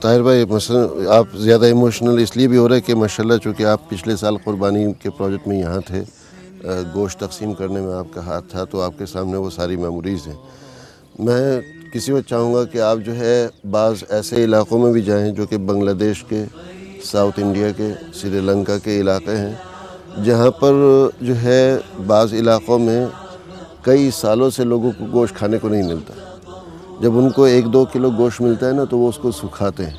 طاہر بھائی مثلا آپ زیادہ ایموشنل اس لیے بھی ہو رہے کہ ماشاءاللہ چونکہ آپ پچھلے سال قربانی کے پروجیکٹ میں یہاں تھے، گوشت تقسیم کرنے میں آپ کا ہاتھ تھا، تو آپ کے سامنے وہ ساری میموریز ہیں۔ میں کسی وقت چاہوں گا کہ آپ جو ہے بعض ایسے علاقوں میں بھی جائیں جو کہ بنگلہ دیش کے، ساؤتھ انڈیا کے، سری لنکا کے علاقے ہیں، جہاں پر جو ہے بعض علاقوں میں کئی سالوں سے لوگوں کو گوشت کھانے کو نہیں ملتا۔ جب ان کو 1-2 کلو گوشت ملتا ہے نا تو وہ اس کو سکھاتے ہیں،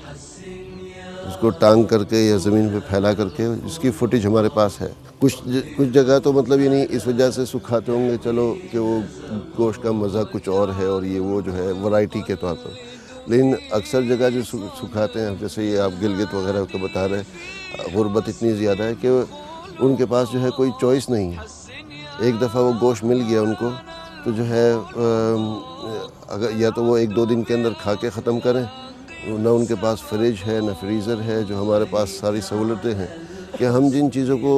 اس کو ٹانگ کر کے یا زمین پہ پھیلا کر کے، اس کی فوٹیج ہمارے پاس ہے۔ کچھ جگہ تو مطلب یہ نہیں اس وجہ سے سکھاتے ہوں گے چلو کہ وہ گوشت کا مزہ کچھ اور ہے اور یہ وہ جو ہے ورائٹی کے طور پر، لیکن اکثر جگہ جو سکھاتے ہیں، جیسے یہ آپ گلگت وغیرہ کو بتا رہے، غربت اتنی زیادہ ہے کہ ان کے پاس جو ہے کوئی چوائس نہیں ہے۔ ایک دفعہ وہ گوشت مل گیا ان کو تو جو ہے اگر یا تو وہ 1-2 دن کے اندر کھا کے ختم کریں، نہ ان کے پاس فریج ہے نہ فریزر ہے، جو ہمارے پاس ساری سہولتیں ہیں کہ ہم جن چیزوں کو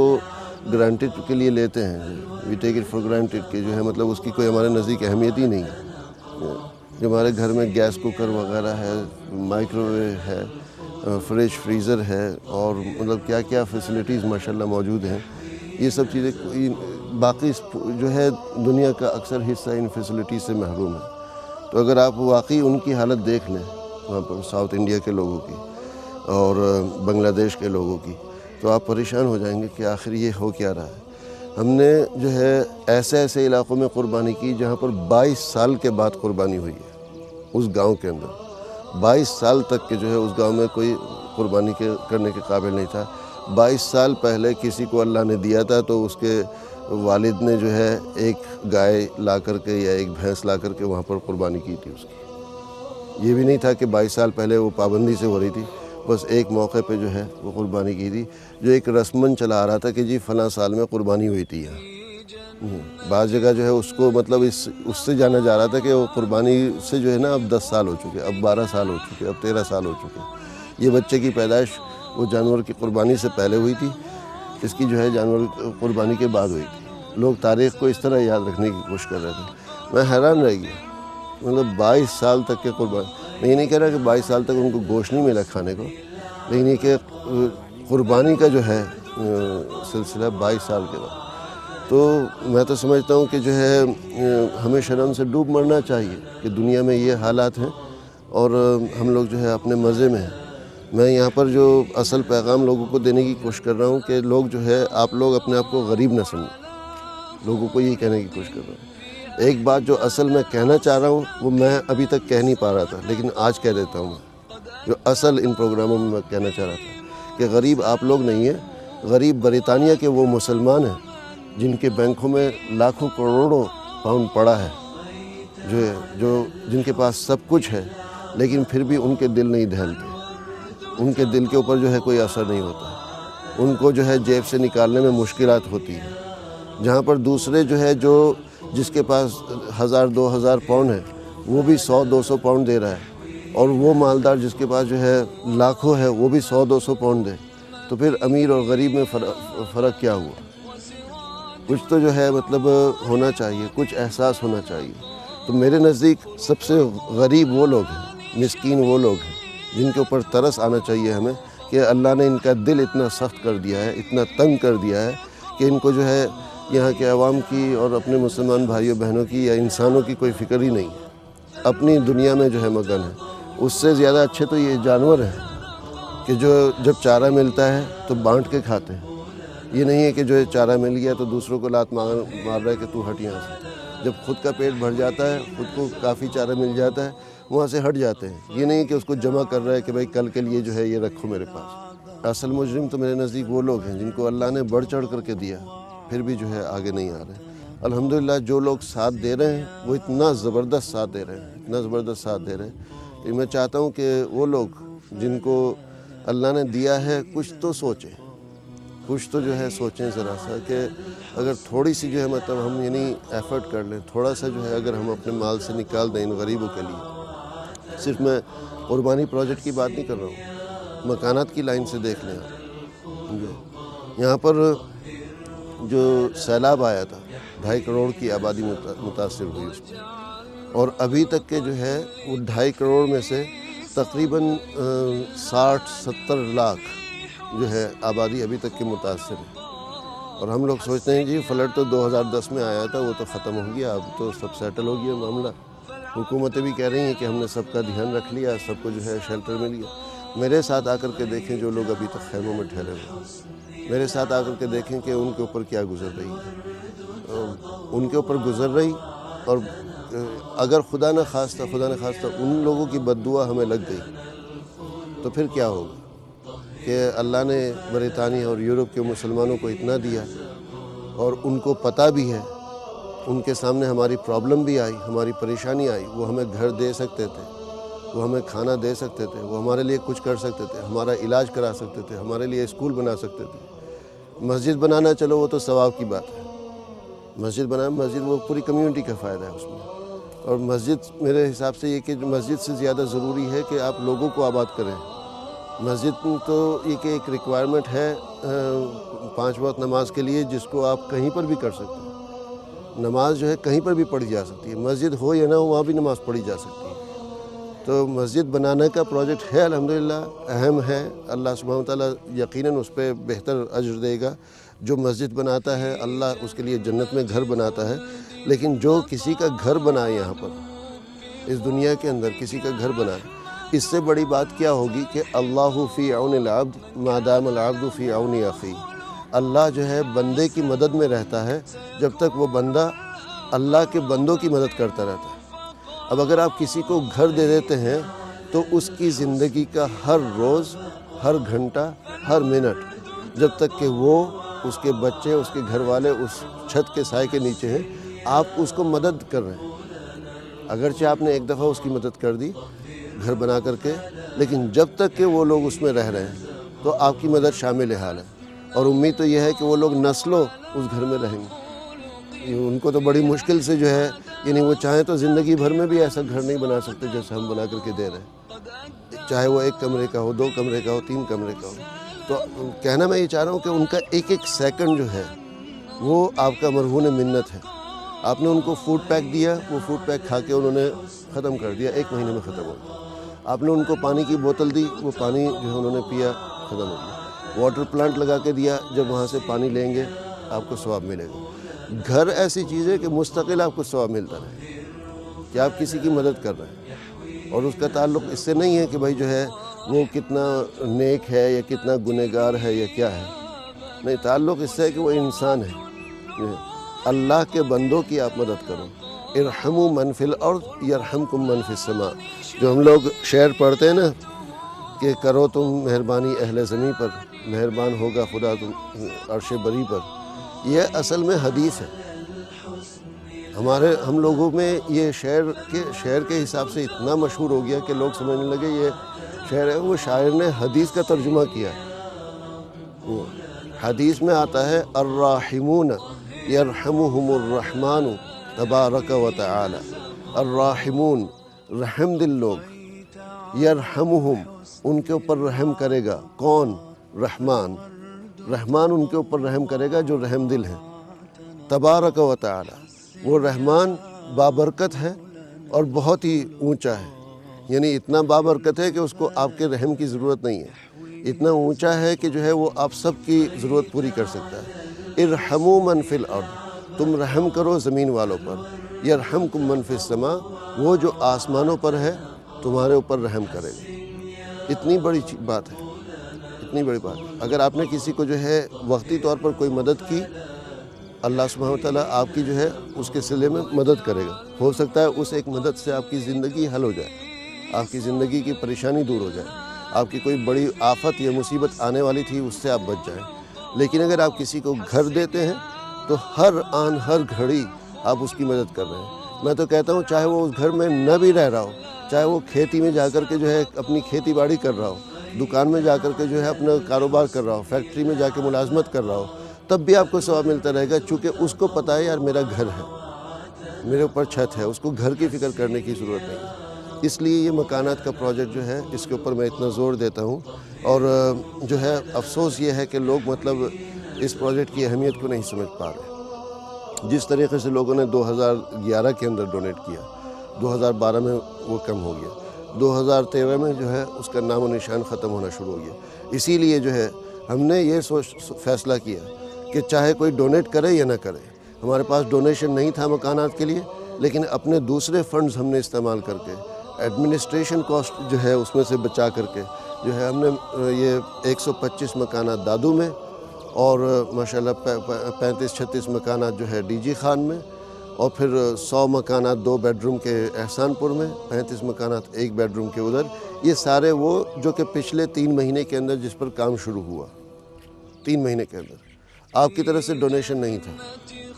گرانٹیڈ کے لیے لیتے ہیں، وی ٹیک اٹ فار گرانٹیڈ، کہ جو ہے مطلب اس کی کوئی ہمارے نزدیک اہمیت ہی نہیں ہے۔ جو ہمارے گھر میں گیس کوکر وغیرہ ہے، مائکرو ویو ہے، فریج فریزر ہے، اور مطلب کیا کیا فیسلٹیز ماشاءاللہ موجود ہیں، یہ سب چیزیں باقی جو ہے دنیا کا اکثر حصہ ان فیسلٹیز سے محروم ہے۔ تو اگر آپ واقعی ان کی حالت دیکھ لیں وہاں پر ساؤتھ انڈیا کے لوگوں کی اور بنگلہ دیش کے لوگوں کی، تو آپ پریشان ہو جائیں گے کہ آخر یہ ہو کیا رہا ہے۔ ہم نے جو ہے ایسے علاقوں میں قربانی کی جہاں پر 22 سال کے بعد قربانی ہوئی ہے، اس گاؤں کے اندر 22 سال تک کہ جو ہے اس گاؤں میں کوئی قربانی کرنے کے قابل نہیں تھا۔ 22 سال پہلے کسی کو اللہ نے دیا تھا تو اس کے والد نے جو ہے ایک گائے لا کر کے یا ایک بھینس لا کر کے وہاں پر قربانی کی تھی اس کی۔ یہ بھی نہیں تھا کہ 22 سال پہلے وہ پابندی سے ہو رہی تھی، بس ایک موقع پہ جو ہے وہ قربانی کی تھی، جو ایک رسمن چلا آ رہا تھا کہ جی فلاں سال میں قربانی ہوئی تھی یہاں۔ بعض جگہ جو ہے اس کو مطلب اس سے جانا جا رہا تھا کہ وہ قربانی سے جو ہے نا اب 10 سال ہو چکے، اب 12 سال ہو چکے، اب 13 سال ہو چکے۔ یہ بچے کی پیدائش وہ جانور کی قربانی سے پہلے ہوئی تھی، اس کی جو ہے جانور قربانی کے بعد ہوئی تھی۔ لوگ تاریخ کو اس طرح یاد رکھنے کی کوشش کر رہے تھے۔ میں حیران رہ گیا، مطلب 22 سال تک کے قربانی، میں یہ نہیں کہہ رہا کہ 22 سال تک ان کو گوشت نہیں ملا کھانے کو، لیکن یہ کہ قربانی کا جو ہے سلسلہ 22 سال کے بعد، تو میں تو سمجھتا ہوں کہ جو ہے ہمیں شرم سے ڈوب مرنا چاہیے کہ دنیا میں یہ حالات ہیں اور ہم لوگ جو ہے اپنے مزے میں ہیں۔ میں یہاں پر جو اصل پیغام لوگوں کو دینے کی کوشش کر رہا ہوں کہ لوگ جو ہے آپ لوگ اپنے آپ کو غریب نہ سمجھیں، لوگوں کو یہی کہنے کی کوشش کر رہا ہوں۔ ایک بات جو اصل میں کہنا چاہ رہا ہوں وہ میں ابھی تک کہہ نہیں پا رہا تھا، لیکن آج کہہ دیتا ہوں، جو اصل ان پروگراموں میں کہنا چاہ رہا تھا کہ غریب آپ لوگ نہیں ہیں، غریب برطانیہ کے وہ مسلمان ہیں جن کے بینکوں میں لاکھوں کروڑوں پاؤنڈ پڑا ہے، جن کے پاس سب کچھ ہے، لیکن پھر بھی ان کے دل نہیں دہلتے، ان کے دل کے اوپر جو ہے کوئی اثر نہیں ہوتا، ان کو جو ہے جیب سے نکالنے میں مشکلات ہوتی ہیں۔ جہاں پر دوسرے جو ہے جس کے پاس 1000-2000 پاؤنڈ ہے وہ بھی 100-200 پاؤنڈ دے رہا ہے، اور وہ مالدار جس کے پاس جو ہے لاکھوں ہے وہ بھی 100-200 پاؤنڈ دے، تو پھر امیر اور غریب میں فرق کیا ہوا؟ کچھ تو جو ہے مطلب ہونا چاہیے، کچھ احساس ہونا چاہیے۔ تو میرے نزدیک سب سے غریب وہ لوگ ہیں، مسکین وہ لوگ ہیں جن کے اوپر ترس آنا چاہیے ہمیں کہ اللہ نے ان کا دل اتنا سخت کر دیا ہے، اتنا تنگ کر دیا ہے کہ ان کو جو ہے یہاں کے عوام کی اور اپنے مسلمان بھائیوں بہنوں کی یا انسانوں کی کوئی فکر ہی نہیں ہے، اپنی دنیا میں جو ہے مگن ہے۔ اس سے زیادہ اچھے تو یہ جانور ہیں کہ جو جب چارہ ملتا ہے تو بانٹ کے کھاتے ہیں۔ یہ نہیں ہے کہ جو چارہ مل گیا تو دوسروں کو لات مار رہا ہے کہ تو ہٹ یہاں سے۔ جب خود کا پیٹ بھر جاتا ہے، خود کو کافی چارہ مل جاتا ہے، وہاں سے ہٹ جاتے ہیں۔ یہ نہیں کہ اس کو جمع کر رہا ہے کہ بھائی کل کے لیے جو ہے یہ رکھو میرے پاس۔ اصل مجرم تو میرے نزدیک وہ لوگ ہیں جن کو اللہ نے بڑھ چڑھ کر کے دیا، پھر بھی جو ہے آگے نہیں آ رہے۔ الحمدللہ جو لوگ ساتھ دے رہے ہیں وہ اتنا زبردست ساتھ دے رہے ہیں، اتنا زبردست ساتھ دے رہے ہیں کہ میں چاہتا ہوں کہ وہ لوگ جن کو اللہ نے دیا ہے کچھ تو سوچیں، کچھ تو جو ہے سوچیں ذرا سا کہ اگر تھوڑی سی جو ہے مطلب ہم یعنی ایفرٹ کر لیں، تھوڑا سا جو ہے اگر ہم اپنے مال سے نکال دیں ان غریبوں کے لیے۔ صرف میں قربانی پروجیکٹ کی بات نہیں کر رہا ہوں، مکانات کی لائن سے دیکھ لیں آپ۔ یہاں پر جو سیلاب آیا تھا 2.5 کروڑ کی آبادی متاثر ہوئی اس میں، اور ابھی تک کے جو ہے وہ 2.5 کروڑ میں سے تقریباً 60-70 لاکھ جو ہے آبادی ابھی تک کے متاثر ہے، اور ہم لوگ سوچتے ہیں جی فلڈ تو 2010 میں آیا تھا، وہ تو ختم ہو گیا، اب تو سب سیٹل ہو گیا معاملہ۔ حکومتیں بھی کہہ رہی ہیں کہ ہم نے سب کا دھیان رکھ لیا، سب کو جو ہے شیلٹر میں لیا۔ میرے ساتھ آ کر کے دیکھیں جو لوگ ابھی تک خیموں میں ٹھہرے ہوئے، میرے ساتھ آ کر کے دیکھیں کہ ان کے اوپر کیا گزر رہی ہے، ان کے اوپر گزر رہی، اور اگر خدا نہ خواستہ ان لوگوں کی بد دعا ہمیں لگ گئی تو پھر کیا ہوگا کہ اللہ نے برطانیہ اور یورپ کے مسلمانوں کو اتنا دیا، اور ان کو پتہ بھی ہے، ان کے سامنے ہماری پرابلم بھی آئی، ہماری پریشانی آئی، وہ ہمیں گھر دے سکتے تھے، وہ ہمیں کھانا دے سکتے تھے، وہ ہمارے لیے کچھ کر سکتے تھے، ہمارا علاج کرا سکتے تھے، ہمارے لیے اسکول بنا سکتے تھے۔ مسجد بنانا چلو وہ تو ثواب کی بات ہے، مسجد وہ پوری کمیونٹی کا فائدہ ہے اس میں، اور مسجد میرے حساب سے یہ کہ مسجد سے زیادہ ضروری ہے کہ آپ لوگوں کو آباد کریں۔ مسجد تو یہ کہ ایک ریکوائرمنٹ ہے 5 وقت نماز کے لیے، جس کو آپ کہیں پر بھی کر سکتے ہیں، نماز جو ہے کہیں پر بھی پڑھی جا سکتی ہے، مسجد ہو یا نہ ہو وہاں بھی نماز پڑھی جا سکتی ہے۔ تو مسجد بنانے کا پروجیکٹ ہے، الحمدللہ اہم ہے، اللہ سبحانہ وتعالیٰ یقیناً اس پہ بہتر اجر دے گا۔ جو مسجد بناتا ہے اللہ اس کے لیے جنت میں گھر بناتا ہے، لیکن جو کسی کا گھر بنائے یہاں پر اس دنیا کے اندر کسی کا گھر بنائے، اس سے بڑی بات کیا ہوگی کہ اللہ فی عون العبد ما دام العبد فی عون اخیہ۔ اللہ جو ہے بندے کی مدد میں رہتا ہے جب تک وہ بندہ اللہ کے بندوں کی مدد کرتا رہتا ہے۔ اب اگر آپ کسی کو گھر دے دیتے ہیں تو اس کی زندگی کا ہر روز، ہر گھنٹہ، ہر منٹ، جب تک کہ وہ، اس کے بچے، اس کے گھر والے اس چھت کے سائے کے نیچے ہیں، آپ اس کو مدد کر رہے ہیں۔ اگرچہ آپ نے ایک دفعہ اس کی مدد کر دی گھر بنا کر کے، لیکن جب تک کہ وہ لوگ اس میں رہ رہے ہیں تو آپ کی مدد شامل حال ہے، اور امید تو یہ ہے کہ وہ لوگ نسلوں اس گھر میں رہیں گے۔ ان کو تو بڑی مشکل سے جو ہے، یعنی وہ چاہیں تو زندگی بھر میں بھی ایسا گھر نہیں بنا سکتے جیسے ہم بنا کر کے دے رہے ہیں، چاہے وہ 1 کمرے کا ہو، 2 کمرے کا ہو، 3 کمرے کا ہو۔ تو کہنا میں یہ چاہ رہا ہوں کہ ان کا ایک ایک سیکنڈ جو ہے وہ آپ کا مرہون منت ہے۔ آپ نے ان کو فوڈ پیک دیا، وہ فوڈ پیک کھا کے انہوں نے ختم کر دیا، 1 مہینے میں ختم ہو گیا۔ آپ نے ان کو پانی کی بوتل دی، وہ پانی جو ہے انہوں نے پیا، ختم ہو گیا۔ واٹر پلانٹ لگا کے دیا، جب وہاں سے پانی لیں گے آپ کو ثواب ملے گا۔ گھر ایسی چیز ہے کہ مستقل آپ کو ثواب ملتا رہے کہ آپ کسی کی مدد کر رہے ہیں، اور اس کا تعلق اس سے نہیں ہے کہ بھائی جو ہے وہ کتنا نیک ہے یا کتنا گنہگار ہے یا کیا ہے، نہیں، تعلق اس سے ہے کہ وہ انسان ہے۔ اللہ کے بندوں کی آپ مدد کرو، ارحموا من فی الارض یرحمکم من فی السماء۔ جو ہم لوگ شعر پڑھتے ہیں نا کہ کرو تم مہربانی اہل زمیں پر، مہربان ہوگا خدا تم عرش بری پر، یہ اصل میں حدیث ہے۔ ہم لوگوں میں یہ شعر کے حساب سے اتنا مشہور ہو گیا کہ لوگ سمجھنے لگے یہ شعر ہے، وہ شاعر نے حدیث کا ترجمہ کیا ہے۔ حدیث میں آتا ہے الراحمون یرحمہم الرحمن تبارک و تعالی۔ الراحمون، رحم دل لوگ، یرحمہم، ان کے اوپر رحم کرے گا، کون؟ رحمان ان کے اوپر رحم کرے گا جو رحم دل ہیں۔ تبارک و تعالی، وہ رحمان بابرکت ہے اور بہت ہی اونچا ہے، یعنی اتنا بابرکت ہے کہ اس کو آپ کے رحم کی ضرورت نہیں ہے، اتنا اونچا ہے کہ جو ہے وہ آپ سب کی ضرورت پوری کر سکتا ہے۔ ارحموا من فی الارض، تم رحم کرو زمین والوں پر، یرحمکم من فی السماء، وہ جو آسمانوں پر ہے تمہارے اوپر رحم کرے گا۔ اتنی بڑی بات ہے، اتنی بڑی بات۔ اگر آپ نے کسی کو جو ہے وقتی طور پر کوئی مدد کی، اللہ سبحانہ وتعالیٰ آپ کی جو ہے اس کے صلے میں مدد کرے گا۔ ہو سکتا ہے اس ایک مدد سے آپ کی زندگی حل ہو جائے، آپ کی زندگی کی پریشانی دور ہو جائے، آپ کی کوئی بڑی آفت یا مصیبت آنے والی تھی اس سے آپ بچ جائیں۔ لیکن اگر آپ کسی کو گھر دیتے ہیں تو ہر آن ہر گھڑی آپ اس کی مدد کر رہے ہیں۔ میں تو کہتا ہوں چاہے وہ اس گھر میں نہ بھی رہ رہا ہو، چاہے وہ کھیتی میں جا کر کے جو ہے اپنی کھیتی باڑی کر رہا ہو، دکان میں جا کر کے جو ہے اپنا کاروبار کر رہا ہو، فیکٹری میں جا کے ملازمت کر رہا ہو، تب بھی آپ کو ثواب ملتا رہے گا، چونکہ اس کو پتہ ہے یار میرا گھر ہے، میرے اوپر چھت ہے، اس کو گھر کی فکر کرنے کی ضرورت نہیں ہے۔ اس لیے یہ مکانات کا پروجیکٹ جو ہے اس کے اوپر میں اتنا زور دیتا ہوں، اور جو ہے افسوس یہ ہے کہ لوگ مطلب اس پروجیکٹ کی اہمیت کو نہیں سمجھ پا رہے۔ جس طریقے سے لوگوں نے 2011 کے اندر ڈونیٹ کیا، 2012 میں وہ کم ہو گیا، 2013 میں جو ہے اس کا نام و نشان ختم ہونا شروع ہو گیا. اسی لیے جو ہے ہم نے یہ فیصلہ کیا کہ چاہے کوئی ڈونیٹ کرے یا نہ کرے. ہمارے پاس ڈونیشن نہیں تھا مکانات کے لیے، لیکن اپنے دوسرے فنڈز ہم نے استعمال کر کے ایڈمنسٹریشن کاسٹ جو ہے اس میں سے بچا کر کے جو ہے ہم نے یہ 125 مکانات دادو میں اور ماشاءاللہ 35-36 مکانات جو ہے ڈی جی خان میں، اور پھر 100 مکانات 2 بیڈ روم کے احسان پور میں، 35 مکانات 1 بیڈ روم کے ادھر. یہ سارے وہ جو کہ پچھلے 3 مہینے کے اندر جس پر کام شروع ہوا، 3 مہینے کے اندر. آپ کی طرف سے ڈونیشن نہیں تھا،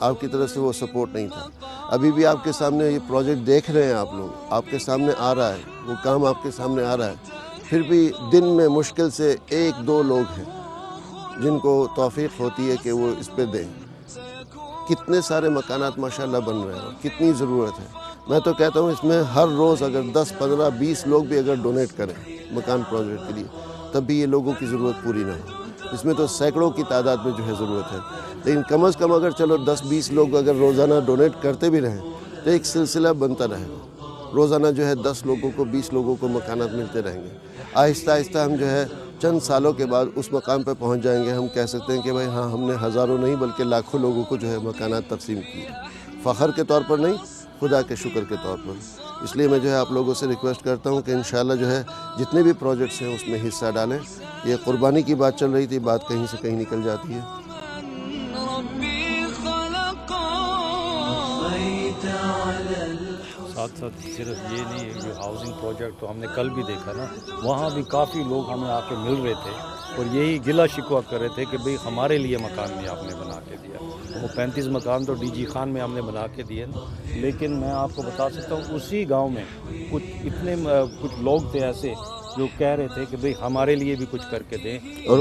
آپ کی طرف سے وہ سپورٹ نہیں تھا. ابھی بھی آپ کے سامنے یہ پروجیکٹ دیکھ رہے ہیں آپ لوگ، آپ کے سامنے آ رہا ہے، وہ کام آپ کے سامنے آ رہا ہے. پھر بھی دن میں مشکل سے 1-2 لوگ ہیں جن کو توفیق ہوتی ہے کہ وہ اس پہ دیں. کتنے سارے مکانات ماشاءاللہ بن رہے ہیں، کتنی ضرورت ہے. میں تو کہتا ہوں اس میں ہر روز اگر 10, 15, 20 لوگ بھی اگر ڈونیٹ کریں مکان پروجیکٹ کے لیے، تب بھی یہ لوگوں کی ضرورت پوری نہ ہو. اس میں تو سینکڑوں کی تعداد میں جو ہے ضرورت ہے. لیکن کم از کم اگر چلو 10-20 لوگ اگر روزانہ ڈونیٹ کرتے بھی رہیں تو ایک سلسلہ بنتا رہے گا. روزانہ جو ہے 10 لوگوں کو 20 لوگوں کو مکانات ملتے رہیں گے. آہستہ آہستہ ہم جو ہے چند سالوں کے بعد اس مقام پہ پہنچ جائیں گے. ہم کہہ سکتے ہیں کہ بھائی ہاں، ہم نے ہزاروں نہیں بلکہ لاکھوں لوگوں کو جو ہے مکانات تقسیم کیے. فخر کے طور پر نہیں، خدا کے شکر کے طور پر. اس لیے میں جو ہے آپ لوگوں سے ریکویسٹ کرتا ہوں کہ انشاءاللہ جو ہے جتنے بھی پروجیکٹس ہیں اس میں حصہ ڈالیں. یہ قربانی کی بات چل رہی تھی، بات کہیں سے کہیں نکل جاتی ہے. ساتھ ساتھ صرف یہ نہیں ہے کہ ہاؤسنگ پروجیکٹ تو ہم نے کل بھی دیکھا نا، وہاں بھی کافی لوگ ہمیں آ کے مل رہے تھے اور یہی گلہ شکوہ کر رہے تھے کہ بھئی ہمارے لیے مکان نہیں آپ نے بنا کے دیا. وہ 35 مکان تو ڈی جی خان میں ہم نے بنا کے دیے نا. لیکن میں آپ کو بتا سکتا ہوں اسی گاؤں میں کچھ لوگ تھے ایسے جو کہہ رہے تھے کہ بھئی ہمارے لیے بھی کچھ کر کے دیں. اور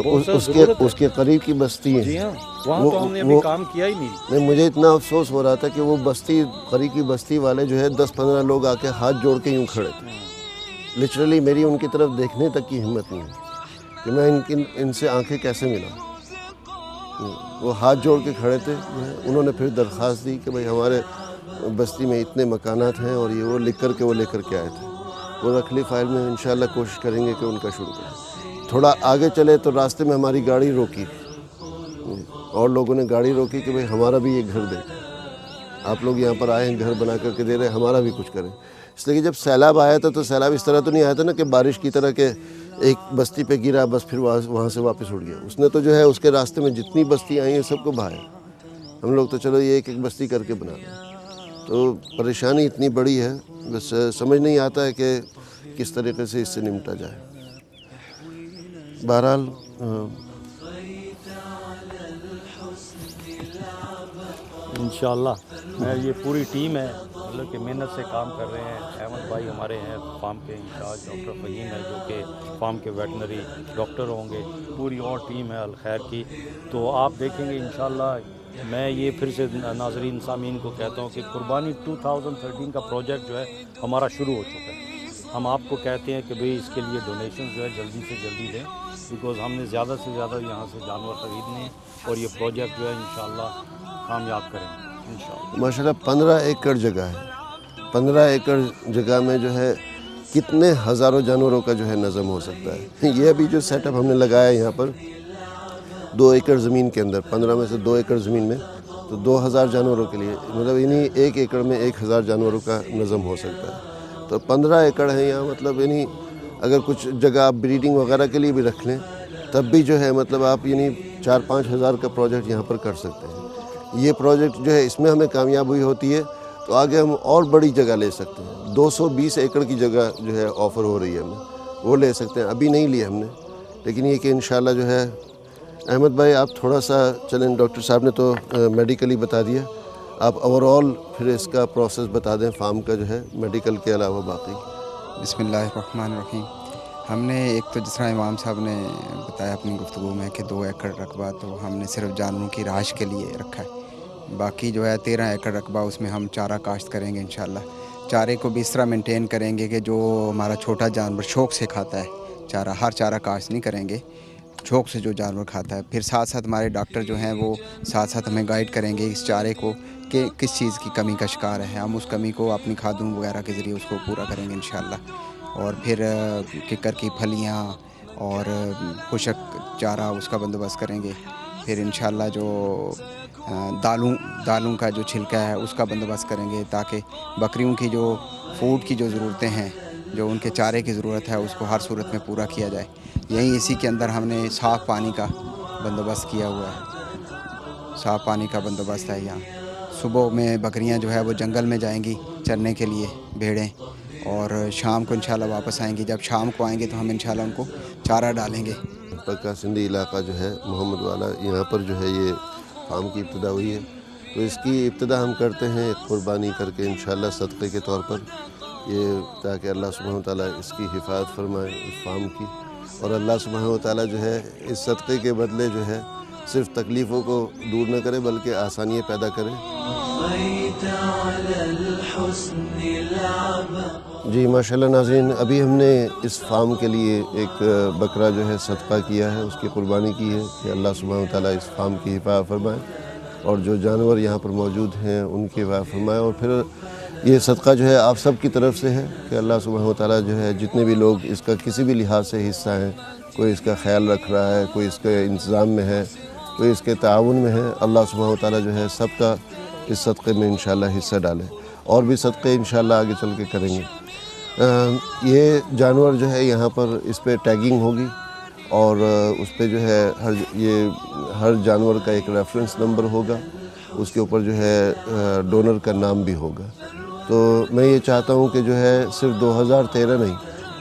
اس کے قریب کی بستی ہے. جی ہاں، وہاں تو ہم نے ابھی کام کیا ہی نہیں. مجھے اتنا افسوس ہو رہا تھا کہ وہ بستی، قریب کی بستی والے جو ہے 10-15 لوگ آ کے ہاتھ جوڑ کے یوں کھڑے تھے. لٹرلی میری ان کی طرف دیکھنے تک کی ہمت نہیں ہے کہ میں ان سے آنکھیں کیسے ملاؤں. وہ ہاتھ جوڑ کے کھڑے تھے. انہوں نے پھر درخواست دی کہ بھئی ہمارے بستی میں اتنے مکانات ہیں اور یہ وہ لکھ کر کے وہ لے کر کے آئے تھے. وہ رکھ لی فائل میں. انشاءاللہ کوشش کریں گے کہ ان کا شروع کریں. تھوڑا آگے چلے تو راستے میں ہماری گاڑی روکی اور لوگوں نے گاڑی روکی کہ بھئی ہمارا بھی یہ گھر دے. آپ لوگ یہاں پر آئے ہیں، گھر بنا کر کے دے رہے ہیں، ہمارا بھی کچھ کریں. اس لیے کہ جب سیلاب آیا تھا تو سیلاب اس طرح تو نہیں آیا تھا نا کہ بارش کی طرح کہ ایک بستی پہ گرا بس پھر وہاں سے واپس اڑ گیا. اس نے تو جو ہے اس کے راستے میں جتنی بستی آئی ہیں سب کو بہایا. ہم لوگ تو چلو یہ ایک بستی کر کے بنا رہے ہیں. تو پریشانی اتنی بڑی ہے، بس سمجھ نہیں آتا ہے کہ کس طریقے سے اس سے نمٹا جائے. بہرحال انشاءاللہ یہ پوری ٹیم ہے مطلب کہ محنت سے کام کر رہے ہیں. احمد بھائی ہمارے ہیں فارم کے انچارج، ڈاکٹر فہیم ہے جو کہ فارم کے ویٹنری ڈاکٹر ہوں گے، پوری اور ٹیم ہے الخیر کی. تو آپ دیکھیں گے انشاءاللہ. میں یہ پھر سے ناظرین سامعین کو کہتا ہوں کہ قربانی 2013 کا پروجیکٹ جو ہے ہمارا شروع ہو چکا ہے. ہم آپ کو کہتے ہیں کہ بھئی اس کے لیے ڈونیشن جو ہے جلدی سے جلدی دیں، بیکاز ہم نے زیادہ سے زیادہ یہاں سے جانور خریدنے ہیں اور یہ پروجیکٹ جو ہے انشاءاللہ کامیاب کریں گے انشاءاللہ. ماشاءاللہ 15 ایکڑ جگہ ہے. 15 ایکڑ جگہ میں جو ہے کتنے ہزاروں جانوروں کا جو ہے نظم ہو سکتا ہے. یہ ابھی جو سیٹ اپ ہم نے لگایا ہے یہاں پر 2 ایکڑ زمین کے اندر، 15 میں سے 2 ایکڑ زمین میں، تو 2000 جانوروں کے لیے مطلب یعنی 1 ایکڑ میں 1000 جانوروں کا نظم ہو سکتا ہے. تو 15 ایکڑ ہے یہاں. مطلب یعنی اگر کچھ جگہ آپ بریڈنگ وغیرہ کے لیے بھی رکھ لیں تب بھی جو ہے مطلب آپ یعنی 4-5 ہزار کا پروجیکٹ یہاں پر کر سکتے ہیں. یہ پروجیکٹ جو ہے اس میں ہمیں کامیابی ہوتی ہے تو آگے ہم اور بڑی جگہ لے سکتے ہیں. 220 ایکڑ کی جگہ جو ہے آفر ہو رہی ہے ہمیں، وہ لے سکتے ہیں. ابھی نہیں لیا ہم نے، لیکن یہ کہ انشاءاللہ جو ہے. احمد بھائی آپ تھوڑا سا چلیں، ڈاکٹر صاحب نے تو میڈیکلی بتا دیا، آپ اوور آل پھر اس کا پروسیس بتا دیں فارم کا جو ہے میڈیکل کے علاوہ باقی. بسم اللہ الرحمن الرحیم. ہم نے ایک تو جس طرح امام صاحب نے بتایا اپنی گفتگو میں کہ 2 ایکڑ رقبہ تو ہم نے صرف جانوروں کی رہائش کے لیے رکھا ہے. باقی جو ہے 13 ایکڑ رقبہ اس میں ہم چارہ کاشت کریں گے انشاءاللہ. چارے کو بھی اس طرح مینٹین کریں گے کہ جو ہمارا چھوٹا جانور شوق سے کھاتا ہے چارہ، ہر چارہ کاشت نہیں کریں گے، شوق سے جو جانور کھاتا ہے. پھر ساتھ ساتھ ہمارے ڈاکٹر جو ہیں وہ ساتھ ساتھ ہمیں گائیڈ کریں گے اس چارے کو کہ کس چیز کی کمی کا شکار ہے. ہم اس کمی کو اپنی کھادوں وغیرہ کے ذریعے اس کو پورا کریں گے انشاءاللہ. اور پھر ککر کی پھلیاں اور خشک چارہ اس کا بندوبست کریں گے. پھر انشاءاللہ جو دالوں کا جو چھلکا ہے اس کا بندوبست کریں گے تاکہ بکریوں کی جو فوڈ کی جو ضرورتیں ہیں، جو ان کے چارے کی ضرورت ہے، اس کو ہر صورت میں پورا کیا جائے. یہیں اسی کے اندر ہم نے صاف پانی کا بندوبست کیا ہوا ہے. صاف پانی کا بندوبست ہے یہاں. صبح میں بکریاں جو ہے وہ جنگل میں جائیں گی چرنے کے لیے، بھیڑیں، اور شام کو انشاءاللہ واپس آئیں گی. جب شام کو آئیں گے تو ہم انشاءاللہ ان کو چارہ ڈالیں گے. پکا سندھی علاقہ جو ہے محمد والا، یہاں پر جو ہے یہ فارم کی ابتدا ہوئی ہے. تو اس کی ابتدا ہم کرتے ہیں قربانی کر کے انشاءاللہ صدقے کے طور پر، یہ تاکہ اللہ سبحانہ وتعالیٰ اس کی حفاظت فرمائے اس فارم کی. اور اللہ سبحانہ وتعالیٰ جو ہے اس صدقے کے بدلے جو ہے صرف تکلیفوں کو دور نہ کرے بلکہ آسانیاں پیدا کرے. جی ماشاءاللہ ناظرین، ابھی ہم نے اس فارم کے لیے ایک بکرا جو ہے صدقہ کیا ہے، اس کی قربانی کی ہے کہ اللہ سبحانہ وتعالیٰ اس فارم کی حفاظت فرمائے اور جو جانور یہاں پر موجود ہیں ان کی حفاظت فرمائے. اور پھر یہ صدقہ جو ہے آپ سب کی طرف سے ہے کہ اللہ سبحانہ وتعالیٰ جو ہے جتنے بھی لوگ اس کا کسی بھی لحاظ سے حصہ ہیں، کوئی اس کا خیال رکھ رہا ہے، کوئی اس کے انتظام میں ہے، کوئی اس کے تعاون میں ہے، اللہ سبحانہ وتعالیٰ جو ہے سب کا اس صدقے میں انشاءاللہ حصہ ڈالے. اور بھی صدقے انشاءاللہ آگے چل کے کریں گے. یہ جانور جو ہے یہاں پر اس پہ ٹیگنگ ہوگی اور اس پہ جو ہے ہر جانور کا ایک ریفرنس نمبر ہوگا، اس کے اوپر جو ہے ڈونر کا نام بھی ہوگا. تو میں یہ چاہتا ہوں کہ جو ہے صرف 2013 نہیں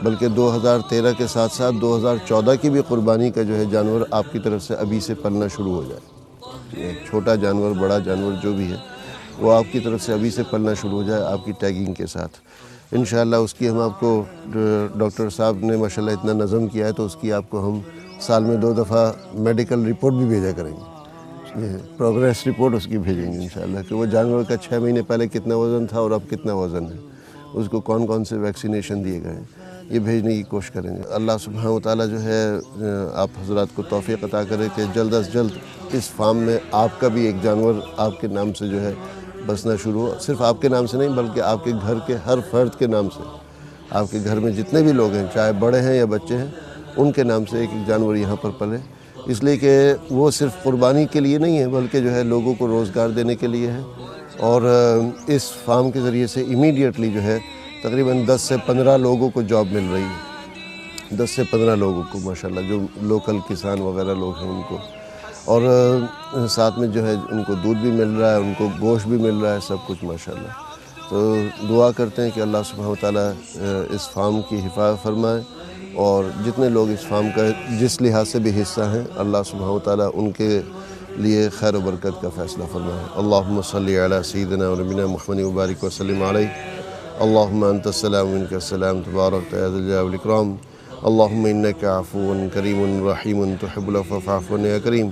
بلکہ 2013 کے ساتھ ساتھ 2014 کی بھی قربانی کا جو ہے جانور آپ کی طرف سے ابھی سے پلنا شروع ہو جائے. چھوٹا جانور بڑا جانور جو بھی ہے وہ آپ کی طرف سے ابھی سے پلنا شروع ہو جائے آپ کی ٹیگنگ کے ساتھ. انشاءاللہ اس کی ہم آپ کو، ڈاکٹر صاحب نے ماشاءاللہ اتنا نظم کیا ہے تو اس کی آپ کو ہم سال میں 2 دفعہ میڈیکل رپورٹ بھی بھیجا کریں گے. پروگریس رپورٹ اس کی بھیجیں گے انشاءاللہ کہ وہ جانور کا 6 مہینے پہلے کتنا وزن تھا اور اب کتنا وزن ہے، اس کو کون کون سے ویکسینیشن دیے گئے ہیں، یہ بھیجنے کی کوشش کریں گے. اللہ سبحانہ وتعالیٰ جو ہے آپ حضرات کو توفیق عطا کرے کہ جلد از جلد اس فارم میں آپ کا بھی ایک جانور آپ کے نام سے جو ہے بسنا شروع ہو. صرف آپ کے نام سے نہیں بلکہ آپ کے گھر کے ہر فرد کے نام سے، آپ کے گھر میں جتنے بھی لوگ ہیں چاہے بڑے ہیں یا بچے ہیں، ان کے نام سے ایک ایک جانور یہاں پر پلے. اس لیے کہ وہ صرف قربانی کے لیے نہیں ہے بلکہ جو ہے لوگوں کو روزگار دینے کے لیے ہے. اور اس فارم کے ذریعے سے امیڈیٹلی جو ہے تقریباً 10 سے 15 لوگوں کو جاب مل رہی ہے. 10 سے 15 لوگوں کو ماشاءاللہ جو لوکل کسان وغیرہ لوگ ہیں ان کو. اور ساتھ میں جو ہے ان کو دودھ بھی مل رہا ہے، ان کو گوشت بھی مل رہا ہے، سب کچھ ماشاءاللہ. تو دعا کرتے ہیں کہ اللہ سبحانہ وتعالیٰ اس فارم کی حفاظت فرمائے اور جتنے لوگ اس فارم کا جس لحاظ سے بھی حصہ ہیں اللہ سبحانہ وتعالیٰ ان کے لیے خیر و برکت کا فیصلہ فرمائے. اللہم صلی علی سیدنا و نبینا محمد وبارک وسلم علیہ. اللہم انت السلام و منک السلام تبارک یا ذا الجلال والاکرام. اللہم انک عفو کریم رحیم تحب العفو فاعف عنا یا کریم.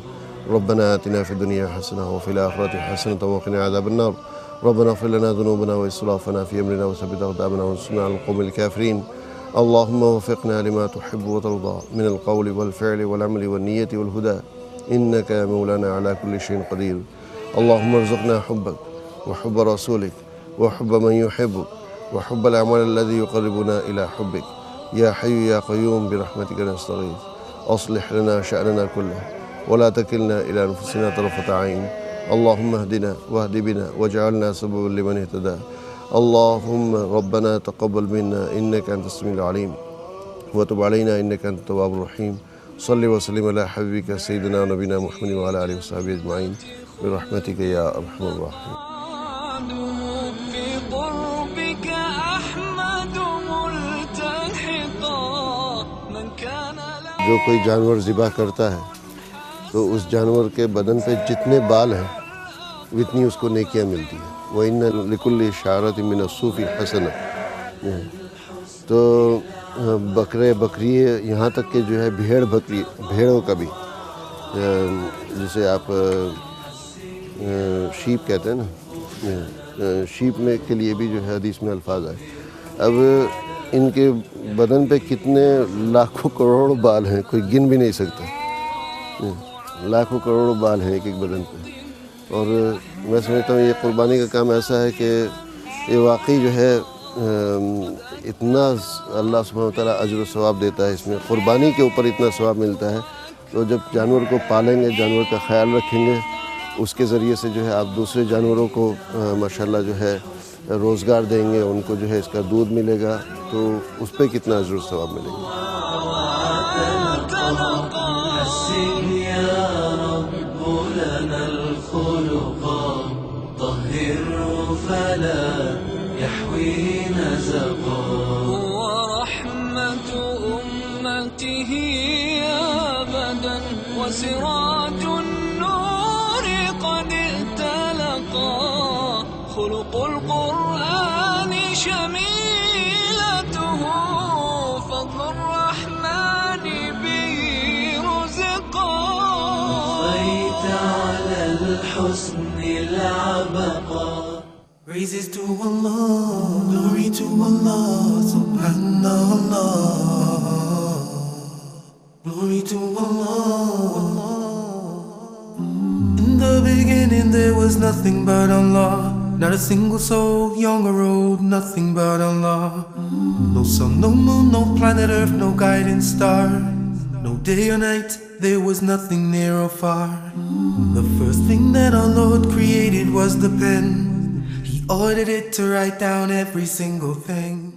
ربنا آتنا فی الدنیا حسنہ وفی الآخرۃ حسنۃ وقنا عذاب النار. ربنا اغفر لنا ذنوبنا واسرافنا في امرنا وثبت اقدامنا وانصرنا على القوم الكافرين. اللهم وفقنا لما تحب وترضى من القول والفعل والعمل والنية والهدى إنك يا مولانا على كل شيء قدير. اللهم ارزقنا حبك وحب رسولك وحب من يحبك وحب الأعمال الذي يقربنا إلى حبك يا حي يا قيوم برحمتك نستغيث. أصلح لنا شأننا كله ولا تكلنا إلى أنفسنا طرفة عين. اللهم اهدنا واهد بنا واجعلنا سببا لمن اهتدى. اللهم ربنا تقبل منا إنك أنت السميع العليم وتب علينا إنك أنت التواب الرحيم. صل وسلم على حبيبك سيدنا ونبينا محمد وعلى آله وصحبه أجمعين برحمتك يا أرحم الراحمين. في قربك أحمد ملتحقا من كان جو کوئی جانور ذبح کرتا ہے تو اس جانور کے بدن پہ جتنے بال ہیں اتنی اس کو نیکیاں ملتی ہیں. وَإِنَّ لِكُلِّ شَعْرَةٍ مِّنَ الصُّوفِ حَسَنَةٌ. تو بکرے بکریے یہاں تک کہ جو ہے بھیڑوں کا بھی، جسے آپ شیپ کہتے ہیں نا، شیپ میں کے لیے بھی جو ہے حدیث میں الفاظ آئے. اب ان کے بدن پہ کتنے لاکھوں کروڑوں بال ہیں، کوئی گن بھی نہیں سکتا. لاکھوں کروڑوں بال ہیں ایک ایک بدن پہ. اور میں سمجھتا ہوں یہ قربانی کا کام ایسا ہے کہ یہ واقعی جو ہے اتنا اللہ سبحانہ وتعالیٰ اجر و ثواب دیتا ہے اس میں، قربانی کے اوپر اتنا ثواب ملتا ہے. تو جب جانور کو پالیں گے، جانور کا خیال رکھیں گے، اس کے ذریعے سے جو ہے آپ دوسرے جانوروں کو ماشاءاللہ جو ہے روزگار دیں گے، ان کو جو ہے اس کا دودھ ملے گا، تو اس پہ کتنا اجر و ثواب ملے گا. حسن يا رب لنا الخلقا طهره فلا يحوي نزقا ورحمة أمته أبدا وسراج النور قد ائتلقا خلق القرآن شميلته فضل الرحمن به رزقا أضفيت على الحسن العبقا. Praises to Allah, glory to Allah, Subhanallah. Glory to Allah. In the beginning there was nothing but Allah. Not a single soul, young or old, nothing but Allah. No sun, no moon, no planet Earth, no guiding star. No day or night, there was nothing near or far. The first thing that our Lord created was the pen. He ordered it to write down every single thing.